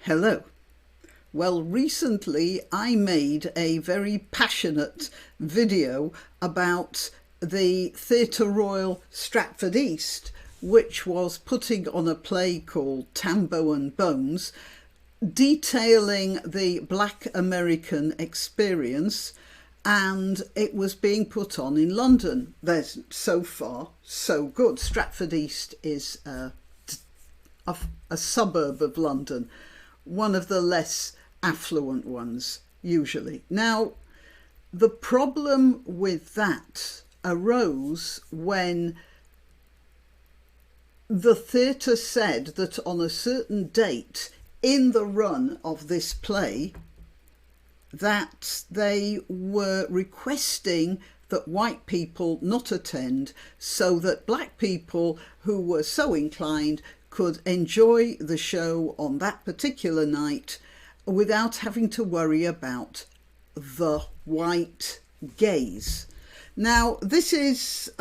Hello. Well, recently I made a very passionate video about the Theatre Royal Stratford East, which was putting on a play called Tambo and Bones, detailing the Black American experience, and it was being put on in London. There's so far so good. Stratford East is a suburb of London, one of the less affluent ones usually. Now, the problem with that arose when the theatre said that on a certain date in the run of this play that they were requesting that white people not attend so that black people who were so inclined could enjoy the show on that particular night without having to worry about the white gaze. Now, this is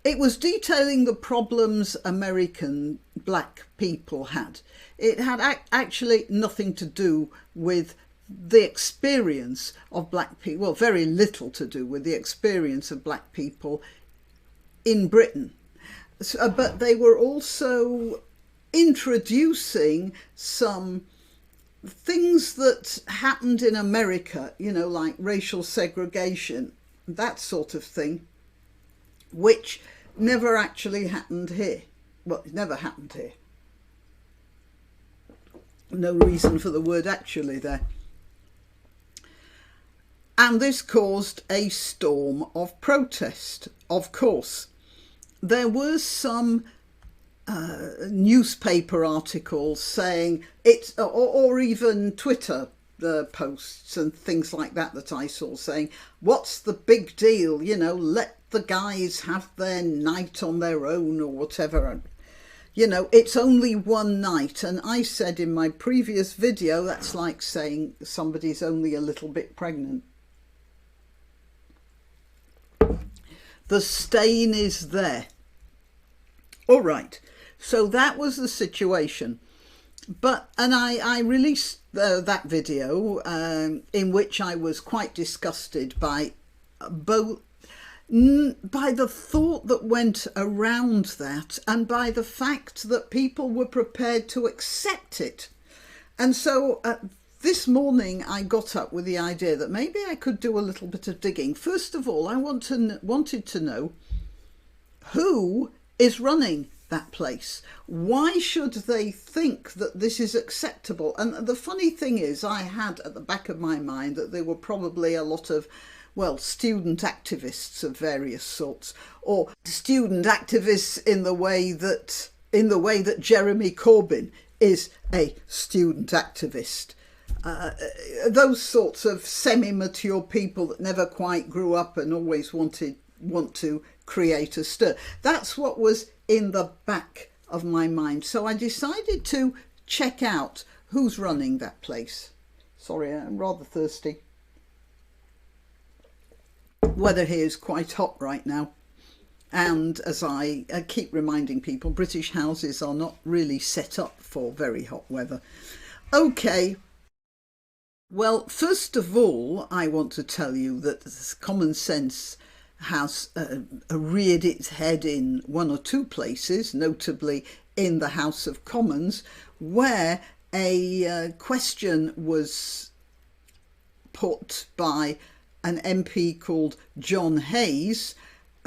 it was detailing the problems American black people had. It had actually nothing to do with the experience of black people, well, very little to do with the experience of black people in Britain. But they were also introducing some things that happened in America, you know, like racial segregation, that sort of thing, which never actually happened here. Well, it never happened here. No reason for the word actually there. And this caused a storm of protest, of course. There were some newspaper articles saying it's, or even Twitter posts and things like that I saw saying, what's the big deal? You know, let the guys have their night on their own or whatever. And, you know, it's only one night. And I said in my previous video, that's like saying somebody's only a little bit pregnant. The stain is there. All right, so that was the situation. And I released that video in which I was quite disgusted by the thought that went around that and by the fact that people were prepared to accept it. And so this morning I got up with the idea that maybe I could do a little bit of digging. First of all, I wanted to know who is running that place. Why should they think that this is acceptable? And the funny thing is, I had at the back of my mind that there were probably a lot of, well, student activists of various sorts, or student activists in the way that Jeremy Corbyn is a student activist. Those sorts of semi-mature people that never quite grew up and always want to create a stir. That's what was in the back of my mind. So I decided to check out who's running that place. Sorry, I'm rather thirsty. Weather here is quite hot right now. And as I keep reminding people, British houses are not really set up for very hot weather. Okay. Well, first of all, I want to tell you that common sense has reared its head in one or two places, notably in the House of Commons, where a question was put by an MP called John Hayes,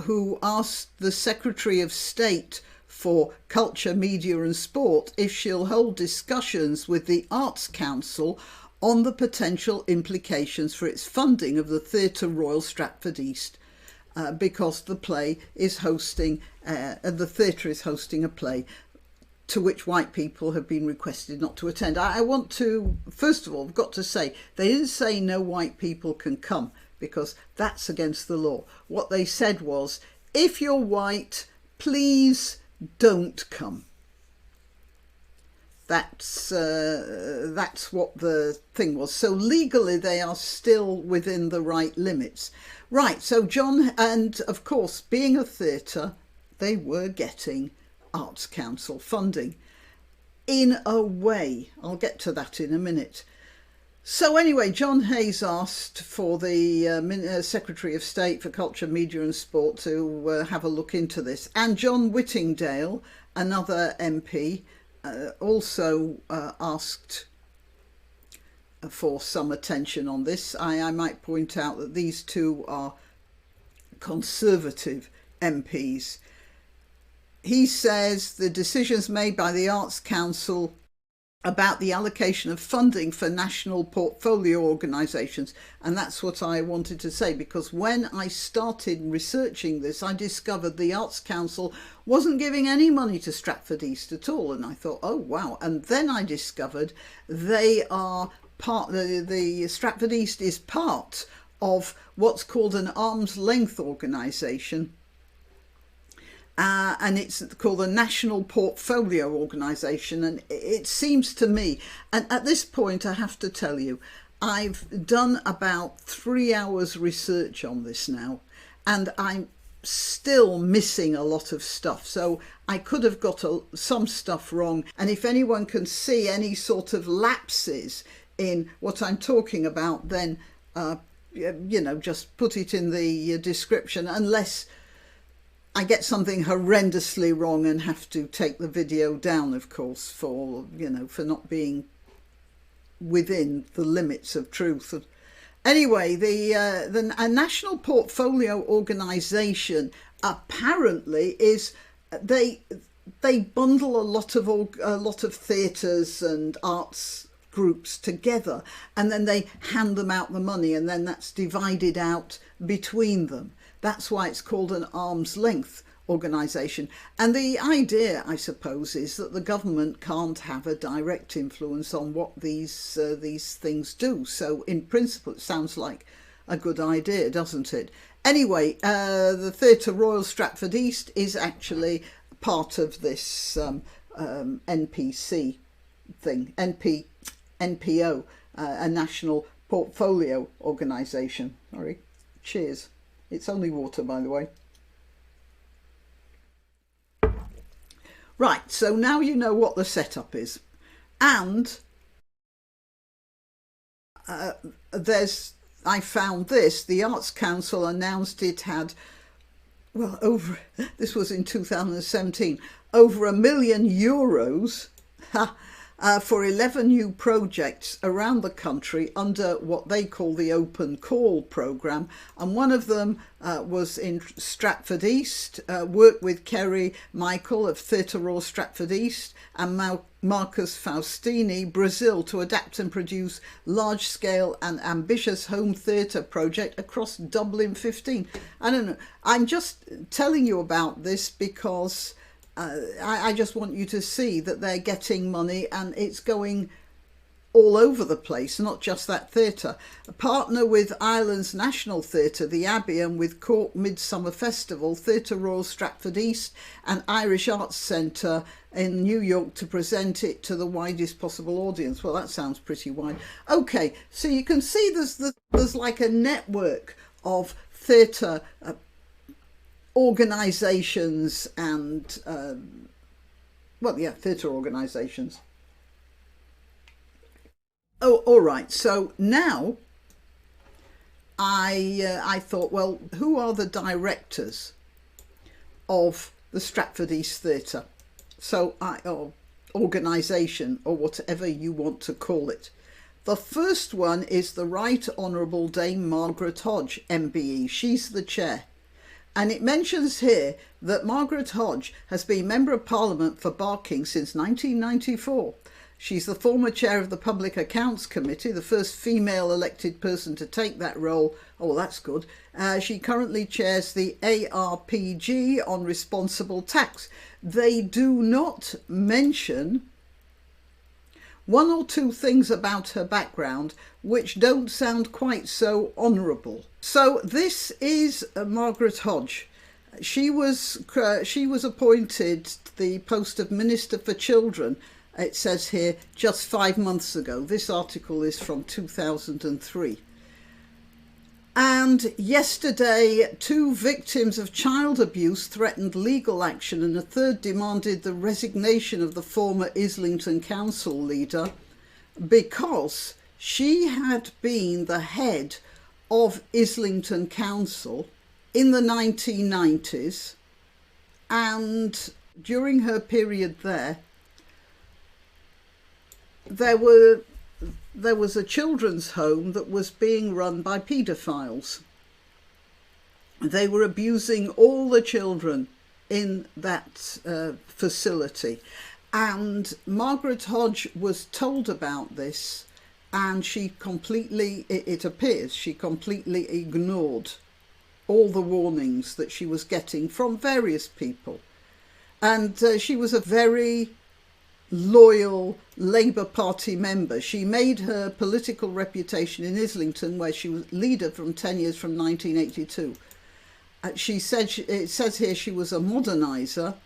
who asked the Secretary of State for Culture, Media and Sport if she'll hold discussions with the Arts Council on the potential implications for its funding of the Theatre Royal Stratford East, because the play is hosting, the theatre is hosting a play to which white people have been requested not to attend. I want to, first of all, I've got to say, they didn't say no white people can come, because that's against the law. What they said was, if you're white, please don't come. That's what the thing was. So legally they are still within the right limits. Right, so John, and of course, being a theatre, they were getting Arts Council funding. in a way. I'll get to that in a minute. So anyway, John Hayes asked for the Secretary of State for Culture, Media and Sport to have a look into this. And John Whittingdale, another MP, also asked for some attention on this. I might point out that these two are Conservative MPs. He says the decisions made by the Arts Council about the allocation of funding for national portfolio organisations, and that's what I wanted to say, because when I started researching this, I discovered the Arts Council wasn't giving any money to Stratford East at all, and I thought, oh wow. And then I discovered they are part, the Stratford East is part of what's called an arm's length organisation. And it's called the National Portfolio Organisation. And it seems to me, and at this point I have to tell you, I've done about 3 hours research on this now, and I'm still missing a lot of stuff. So I could have got some stuff wrong. And if anyone can see any sort of lapses in what I'm talking about, then, you know, just put it in the description, unless I get something horrendously wrong and have to take the video down, of course, for, you know, for not being within the limits of truth. Anyway, a national portfolio organisation apparently is, they bundle a lot of theatres and arts groups together, and then they hand them out the money, and then that's divided out between them. That's why it's called an arm's length organisation. And the idea, I suppose, is that the government can't have a direct influence on what these things do. So in principle, it sounds like a good idea, doesn't it? Anyway, the Theatre Royal Stratford East is actually part of this NPC thing, NPO, a national portfolio organisation. Sorry, cheers. It's only water, by the way. Right, so now you know what the setup is. And I found this, the Arts Council announced it had, well, this was in 2017, over €1 million for 11 new projects around the country under what they call the Open Call programme. And one of them was in Stratford East, worked with Kerry Michael of Theatre Royal Stratford East and Marcus Faustini, Brazil, to adapt and produce large-scale and ambitious home theatre project across Dublin 15. I don't know, I'm just telling you about this because I just want you to see that they're getting money, and it's going all over the place, not just that theatre. A partner with Ireland's National Theatre, the Abbey, and with Cork Midsummer Festival, Theatre Royal Stratford East and Irish Arts Centre in New York to present it to the widest possible audience. Well, that sounds pretty wide. Okay, so you can see there's like a network of theatre organisations and theatre organisations. Oh, all right. So now I thought, well, who are the directors of the Stratford East Theatre? So or organisation, or whatever you want to call it. The first one is the Right Honourable Dame Margaret Hodge, MBE. She's the chair. And it mentions here that Margaret Hodge has been Member of Parliament for Barking since 1994. She's the former chair of the Public Accounts Committee, the first female elected person to take that role. Oh, that's good. She currently chairs the ARPG on responsible tax. They do not mention one or two things about her background which don't sound quite so honourable. So this is Margaret Hodge. She was appointed to the post of Minister for Children, it says here, just 5 months ago. This article is from 2003. And yesterday, 2 victims of child abuse threatened legal action, and a third demanded the resignation of the former Islington Council leader because she had been the head of Islington Council in the 1990s, and during her period there was a children's home that was being run by paedophiles. They were abusing all the children in that facility. And Margaret Hodge was told about this, and she completely, it appears, she completely ignored all the warnings that she was getting from various people. And she was a very loyal Labour Party member. She made her political reputation in Islington, where she was leader from 10 years from 1982. She said, it says here, she was a moderniser,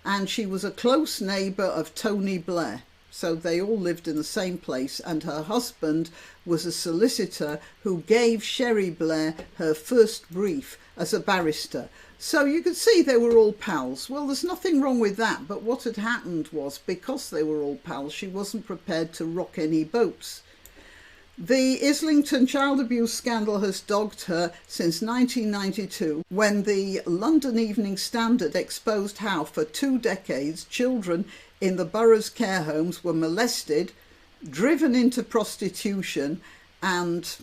and she was a close neighbour of Tony Blair. So they all lived in the same place, and her husband was a solicitor who gave Sherry Blair her first brief as a barrister. So you could see they were all pals. Well, there's nothing wrong with that, but what had happened was, because they were all pals, she wasn't prepared to rock any boats. The Islington child abuse scandal has dogged her since 1992, when the London Evening Standard exposed how, for 2 decades, children in the borough's care homes were molested, driven into prostitution, and,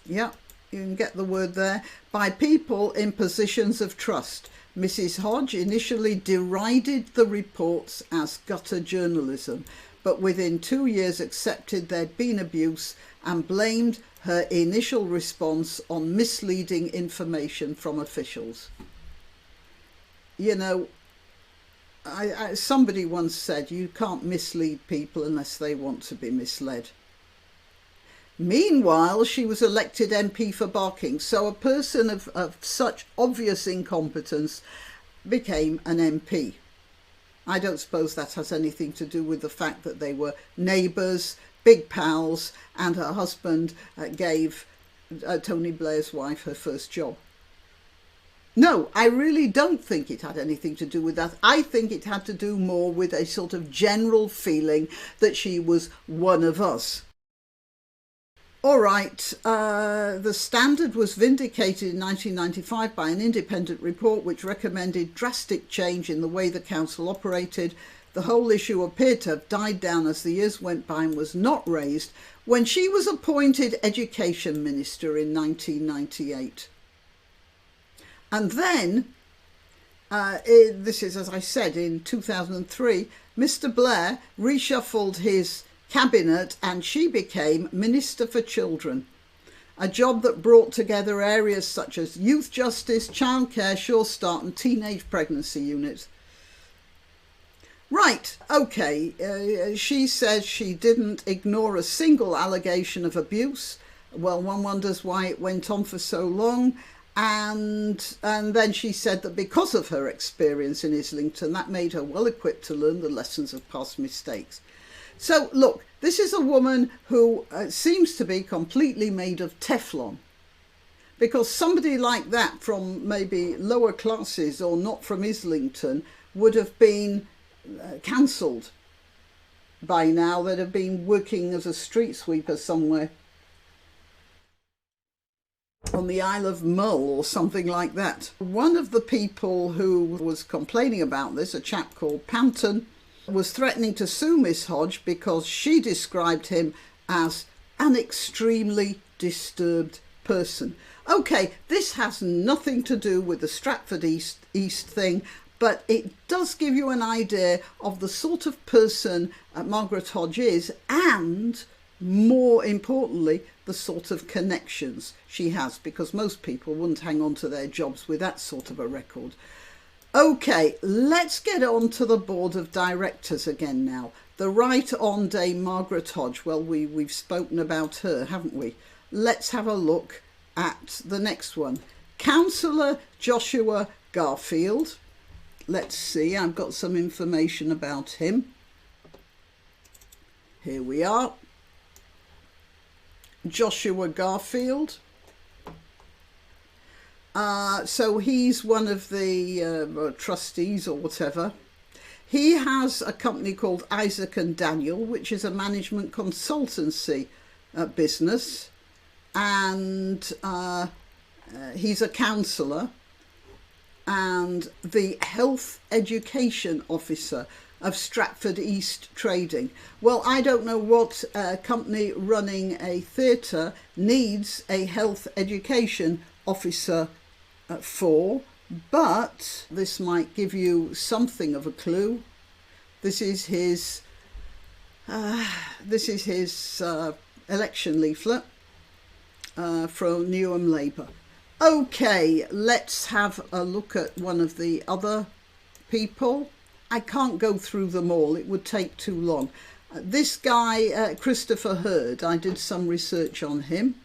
yeah, you can get the word there, by people in positions of trust. Mrs. Hodge initially derided the reports as gutter journalism, but within 2 years accepted there'd been abuse and blamed her initial response on misleading information from officials. You know, somebody once said you can't mislead people unless they want to be misled. Meanwhile, she was elected MP for Barking, so a person of such obvious incompetence became an MP. I don't suppose that has anything to do with the fact that they were neighbours, big pals, and her husband gave Tony Blair's wife her first job. No, I really don't think it had anything to do with that. I think it had to do more with a sort of general feeling that she was one of us. All right, the Standard was vindicated in 1995 by an independent report which recommended drastic change in the way the council operated. The whole issue appeared to have died down as the years went by and was not raised when she was appointed Education Minister in 1998. And then, this is, as I said, in 2003, Mr. Blair reshuffled his cabinet and she became Minister for Children, a job that brought together areas such as youth justice, childcare, Sure Start and teenage pregnancy units. Right, okay, she says she didn't ignore a single allegation of abuse. Well, one wonders why it went on for so long. And then she said that because of her experience in Islington, that made her well equipped to learn the lessons of past mistakes. So, look, this is a woman who seems to be completely made of Teflon, because somebody like that from maybe lower classes or not from Islington would have been cancelled by now. They'd have been working as a street sweeper somewhere on the Isle of Mull or something like that. One of the people who was complaining about this, a chap called Panton, was threatening to sue Miss Hodge because she described him as an extremely disturbed person. Okay, this has nothing to do with the Stratford East thing, but it does give you an idea of the sort of person Margaret Hodge is, and more importantly, the sort of connections she has, because most people wouldn't hang on to their jobs with that sort of a record. Okay, let's get on to the board of directors again now. The right on Dame Margaret Hodge. Well, we've spoken about her, haven't we? Let's have a look at the next one. Councillor Joshua Garfield. Let's see, I've got some information about him. Here we are. Joshua Garfield. So he's one of the trustees or whatever. He has a company called Isaac and Daniel, which is a management consultancy business, and he's a counsellor and the health education officer of Stratford East Trading. Well, I don't know what company running a theatre needs a health education officer for, but this might give you something of a clue. This is his election leaflet from Newham Labour. Okay, let's have a look at one of the other people. I can't go through them all, it would take too long. This guy, Christopher Hurd, I did some research on him.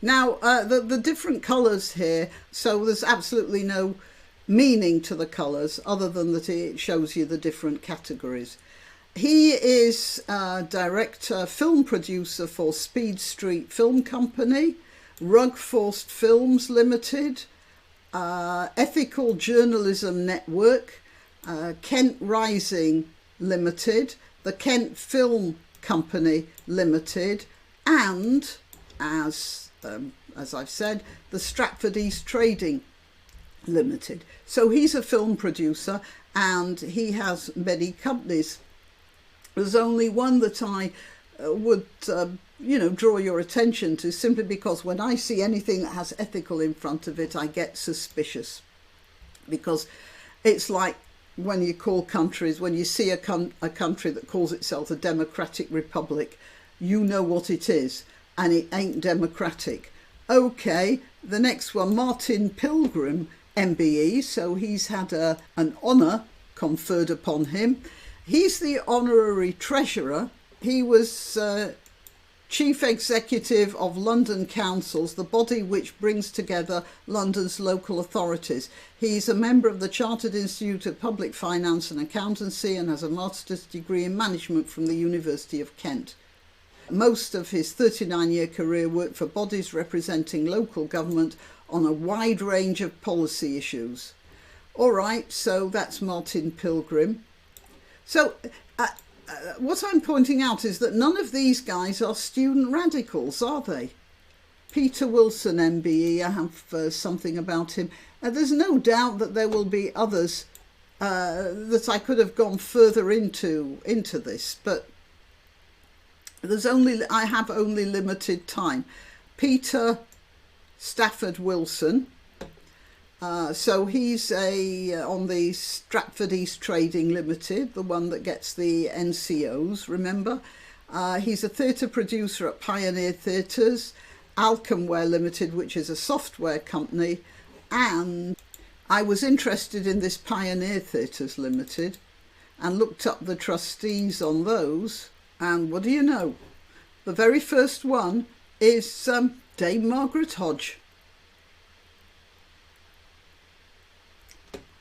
Now, the different colours here, so there's absolutely no meaning to the colours other than that it shows you the different categories. He is director, film producer for Speed Street Film Company, Rugforced Films Limited, Ethical Journalism Network, Kent Rising Limited, the Kent Film Company Limited, and as I've said, the Stratford East Trading Limited. So he's a film producer and he has many companies. There's only one that I would draw your attention to, simply because when I see anything that has ethical in front of it, I get suspicious, because it's like when you call countries, when you see a country that calls itself a democratic republic, you know what it is, and it ain't democratic. Okay, the next one, Martin Pilgrim, MBE, so he's had an honour conferred upon him. He's the honorary treasurer. He was chief executive of London Councils, the body which brings together London's local authorities. He's a member of the Chartered Institute of Public Finance and Accountancy and has a master's degree in management from the University of Kent. Most of his 39-year career worked for bodies representing local government on a wide range of policy issues. All right, so that's Martin Pilgrim. So what I'm pointing out is that none of these guys are student radicals, are they? Peter Wilson, MBE, I have something about him. There's no doubt that there will be others that I could have gone further into this, but I have only limited time. Peter Stafford Wilson. So he's on the Stratford East Trading Limited, the one that gets the NCOs, remember? He's a theatre producer at Pioneer Theatres, Alcomware Limited, which is a software company, and I was interested in this Pioneer Theatres Limited and looked up the trustees on those, and what do you know? The very first one is Dame Margaret Hodge.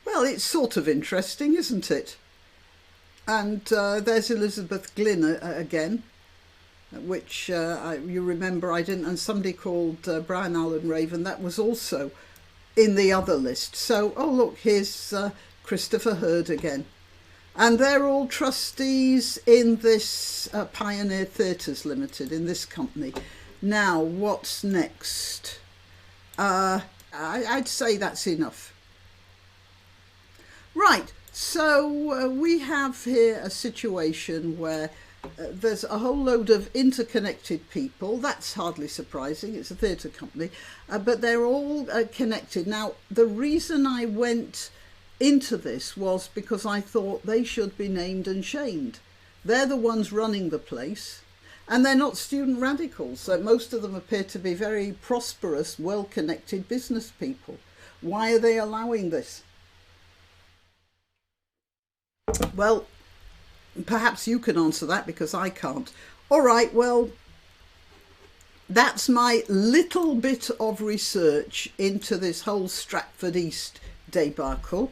Well, it's sort of interesting, isn't it? And there's Elizabeth Glynn again, which you remember I didn't, and somebody called Brian Allen Raven, that was also in the other list. So, oh look, here's Christopher Hurd again. And they're all trustees in this Pioneer Theatres Limited, in this company. Now, what's next? I'd say that's enough. Right, so we have here a situation where there's a whole load of interconnected people. That's hardly surprising, it's a theatre company, but they're all connected. Now, the reason I went into this was because I thought they should be named and shamed. They're the ones running the place, and they're not student radicals. So most of them appear to be very prosperous, well-connected business people. Why are they allowing this? Well, perhaps you can answer that, because I can't. All right, well, that's my little bit of research into this whole Stratford East debacle.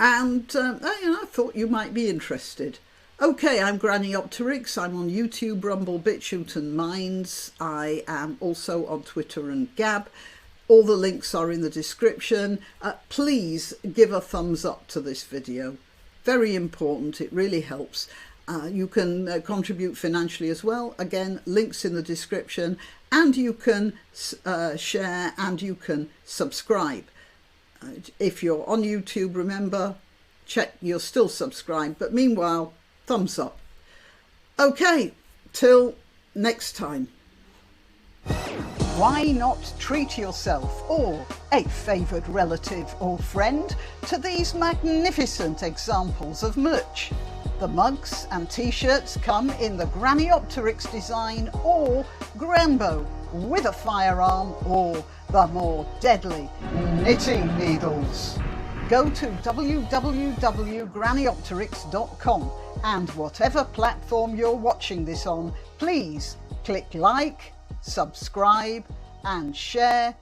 And I thought you might be interested. Okay, I'm Granniopteryx. I'm on YouTube, Rumble, BitChute and Minds. I am also on Twitter and Gab. All the links are in the description. Please give a thumbs up to this video. Very important, it really helps. You can contribute financially as well. Again, links in the description. And you can share and you can subscribe. If you're on YouTube, remember, check you're still subscribed. But meanwhile, thumbs up. Okay, till next time. Why not treat yourself or a favoured relative or friend to these magnificent examples of merch? The mugs and t-shirts come in the Granniopteryx design or Grambo with a firearm or the more deadly knitting needles. Go to www.granniopteryx.com and whatever platform you're watching this on, please click like, subscribe and share.